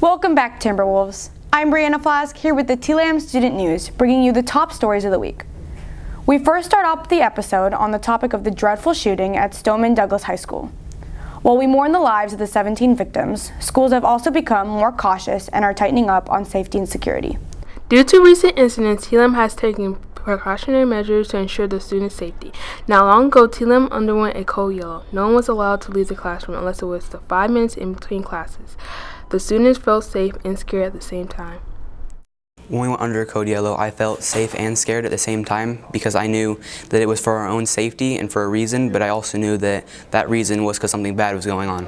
Welcome back, Timberwolves. I'm Brianna Flask here with the TLAM Student News, bringing you the top stories of the week. We first start off the episode on the topic of the dreadful shooting at Stoneman Douglas High School. While we mourn the lives of the 17 victims, schools have also become more cautious and are tightening up on safety and security. Due to recent incidents, TLAM has taken precautionary measures to ensure the students' safety. Not long ago, TLAM underwent a code yellow. No one was allowed to leave the classroom unless it was the 5 minutes in between classes. The students felt safe and scared at the same time. When we went under code yellow, I felt safe and scared at the same time because I knew that it was for our own safety and for a reason, but I also knew that that reason was because something bad was going on.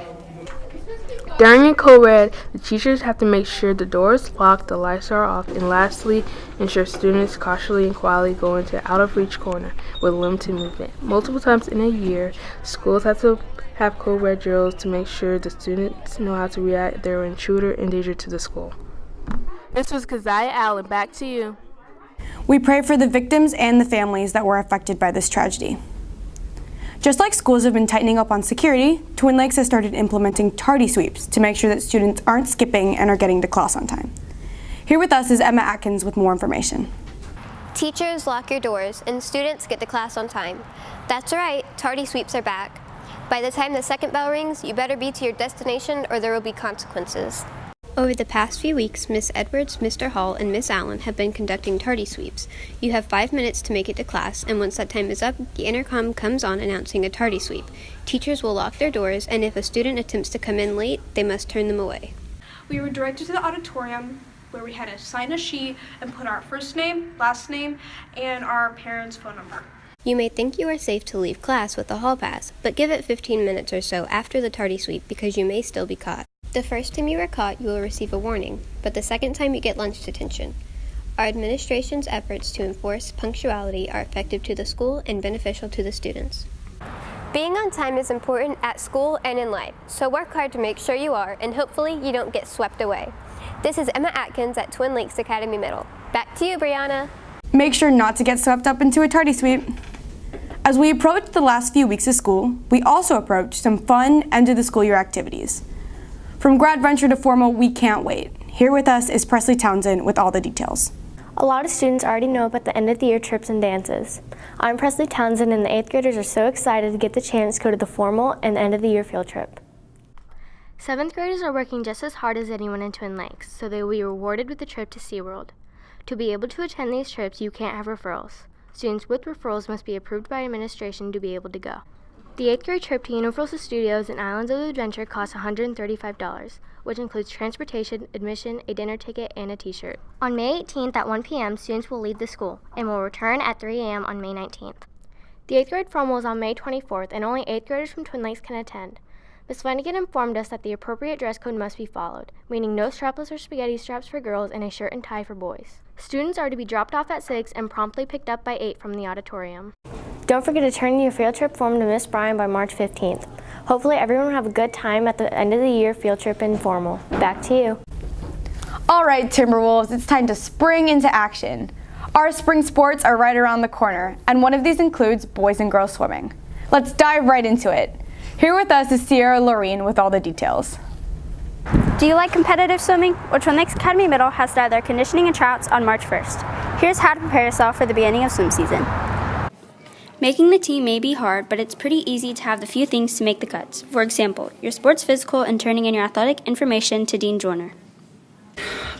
During a code red, the teachers have to make sure the doors locked, the lights are off, and lastly, ensure students cautiously and quietly go into out-of-reach corner with limited movement. Multiple times in a year, schools have to have code red drills to make sure the students know how to react if they're an intruder in danger to the school. This was Keziah Allen. Back to you. We pray for the victims and the families that were affected by this tragedy. Just like schools have been tightening up on security, Twin Lakes has started implementing tardy sweeps to make sure that students aren't skipping and are getting to class on time. Here with us is Emma Atkins with more information. Teachers lock your doors and students get to class on time. That's right, tardy sweeps are back. By the time the second bell rings, you better be to your destination or there will be consequences. Over the past few weeks, Miss Edwards, Mr. Hall, and Miss Allen have been conducting tardy sweeps. You have 5 minutes to make it to class, and once that time is up, the intercom comes on announcing a tardy sweep. Teachers will lock their doors, and if a student attempts to come in late, they must turn them away. We were directed to the auditorium where we had to sign a sheet and put our first name, last name, and our parents' phone number. You may think you are safe to leave class with a hall pass, but give it 15 minutes or so after the tardy sweep because you may still be caught. The first time you are caught, you will receive a warning, but the second time you get lunch detention. Our administration's efforts to enforce punctuality are effective to the school and beneficial to the students. Being on time is important at school and in life, so work hard to make sure you are, and hopefully you don't get swept away. This is Emma Atkins at Twin Lakes Academy Middle. Back to you, Brianna. Make sure not to get swept up into a tardy sweep. As we approach the last few weeks of school, we also approach some fun end-of-the-school-year activities. From grad venture to formal, we can't wait. Here with us is Presley Townsend with all the details. A lot of students already know about the end-of-the-year trips and dances. I'm Presley Townsend, and the 8th graders are so excited to get the chance to go to the formal and end-of-the-year field trip. 7th graders are working just as hard as anyone in Twin Lakes, so they will be rewarded with a trip to SeaWorld. To be able to attend these trips, you can't have referrals. Students with referrals must be approved by administration to be able to go. The 8th grade trip to Universal Studios and Islands of Adventure costs $135, which includes transportation, admission, a dinner ticket, and a t-shirt. On May 18th at 1 p.m., students will leave the school and will return at 3 a.m. on May 19th. The 8th grade formal is on May 24th, and only 8th graders from Twin Lakes can attend. Ms. Flanagan informed us that the appropriate dress code must be followed, meaning no strapless or spaghetti straps for girls and a shirt and tie for boys. Students are to be dropped off at 6 and promptly picked up by 8 from the auditorium. Don't forget to turn in your field trip form to Miss Bryan by March 15th. Hopefully everyone will have a good time at the end of the year field trip and formal. Back to you. All right, Timberwolves, it's time to spring into action. Our spring sports are right around the corner, and one of these includes boys and girls swimming. Let's dive right into it. Here with us is Sierra Lorene with all the details. Do you like competitive swimming? Well, Twin Lakes Academy Middle has started their conditioning and tryouts on March 1st. Here's how to prepare yourself for the beginning of swim season. Making the team may be hard, but it's pretty easy to have the few things to make the cuts. For example, your sports physical and turning in your athletic information to Dean Joyner.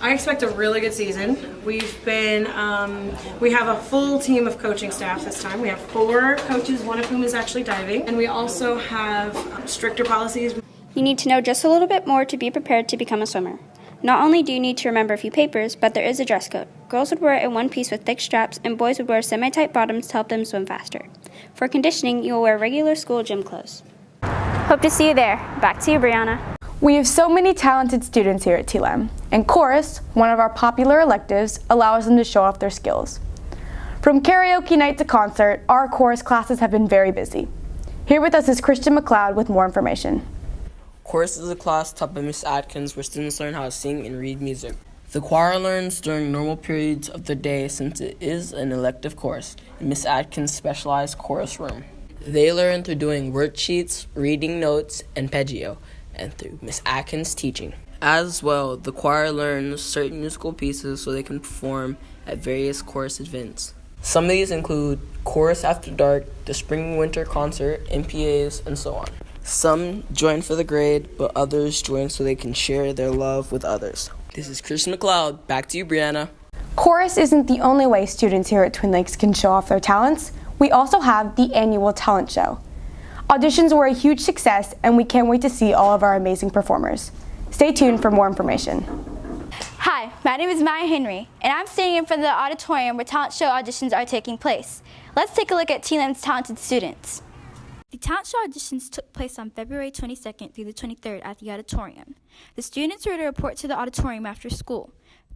I expect a really good season. We have a full team of coaching staff this time. We have 4 coaches, one of whom is actually diving, and we also have stricter policies. You need to know just a little bit more to be prepared to become a swimmer. Not only do you need to remember a few papers, but there is a dress code. Girls would wear a one-piece with thick straps, and boys would wear semi-tight bottoms to help them swim faster. For conditioning, you will wear regular school gym clothes. Hope to see you there. Back to you, Brianna. We have so many talented students here at TLAM, and chorus, one of our popular electives, allows them to show off their skills. From karaoke night to concert, our chorus classes have been very busy. Here with us is Christian McLeod with more information. Chorus is a class taught by Miss Atkins where students learn how to sing and read music. The choir learns during normal periods of the day since it is an elective course in Miss Atkins' specialized chorus room. They learn through doing worksheets, reading notes, and peggio, and through Miss Atkins' teaching. As well, the choir learns certain musical pieces so they can perform at various chorus events. Some of these include Chorus After Dark, the Spring Winter Concert, MPAs, and so on. Some join for the grade, but others join so they can share their love with others. This is Chris McLeod. Back to you, Brianna. Chorus isn't the only way students here at Twin Lakes can show off their talents. We also have the annual talent show. Auditions were a huge success, and we can't wait to see all of our amazing performers. Stay tuned for more information. Hi, my name is Maya Henry, and I'm standing in front of the auditorium where talent show auditions are taking place. Let's take a look at TLAM's talented students. The talent show auditions took place on February 22nd through the 23rd at the auditorium. The students were to report to the auditorium after school.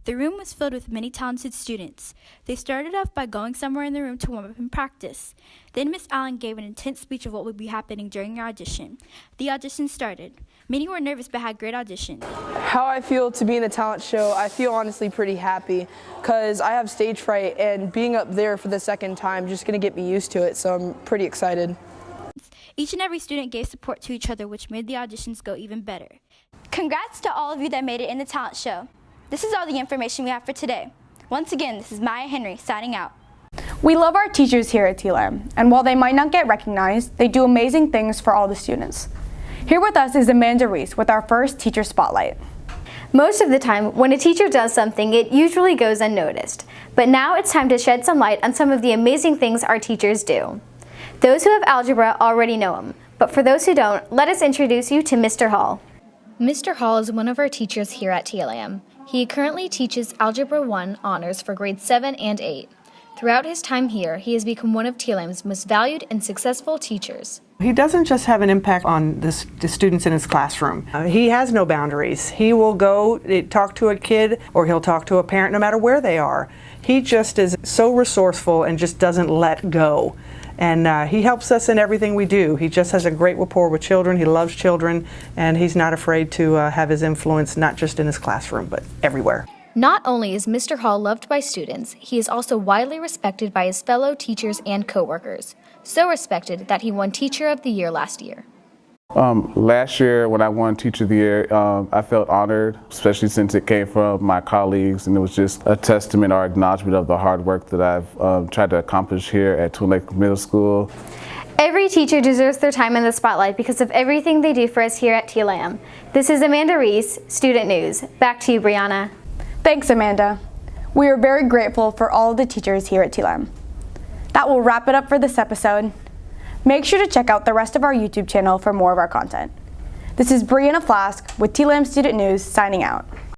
The room was filled with many talented students. They started off by going somewhere in the room to warm up and practice. Then Miss Allen gave an intense speech of what would be happening during their audition. The audition started. Many were nervous but had great auditions. How I feel to be in the talent show, I feel honestly pretty happy because I have stage fright, and being up there for the second time just going to get me used to it, so I'm pretty excited. Each and every student gave support to each other, which made the auditions go even better. Congrats to all of you that made it in the talent show. This is all the information we have for today. Once again, this is Maya Henry signing out. We love our teachers here at TLAM, and while they might not get recognized, they do amazing things for all the students. Here with us is Amanda Reese with our first Teacher Spotlight. Most of the time, when a teacher does something, it usually goes unnoticed. But now it's time to shed some light on some of the amazing things our teachers do. Those who have algebra already know them, but for those who don't, let us introduce you to Mr. Hall. Mr. Hall is one of our teachers here at TLAM. He currently teaches Algebra 1 honors for grades 7 and 8. Throughout his time here, he has become one of TLAM's most valued and successful teachers. He doesn't just have an impact on the students in his classroom. He has no boundaries. He will go talk to a kid, or he'll talk to a parent no matter where they are. He just is so resourceful and just doesn't let go. And he helps us in everything we do. He just has a great rapport with children. He loves children, and he's not afraid to have his influence not just in his classroom, but everywhere. Not only is Mr. Hall loved by students, he is also widely respected by his fellow teachers and coworkers. So respected that he won Teacher of the Year last year. Last year when I won Teacher of the Year, I felt honored, especially since it came from my colleagues, and it was just a testament or acknowledgement of the hard work that I've tried to accomplish here at Twin Lakes Middle School. Every teacher deserves their time in the spotlight because of everything they do for us here at TLAM. This is Amanda Reese, Student News. Back to you, Brianna. Thanks, Amanda. We are very grateful for all of the teachers here at TLAM. That will wrap it up for this episode. Make sure to check out the rest of our YouTube channel for more of our content. This is Brianna Flask with TLAM Student News signing out.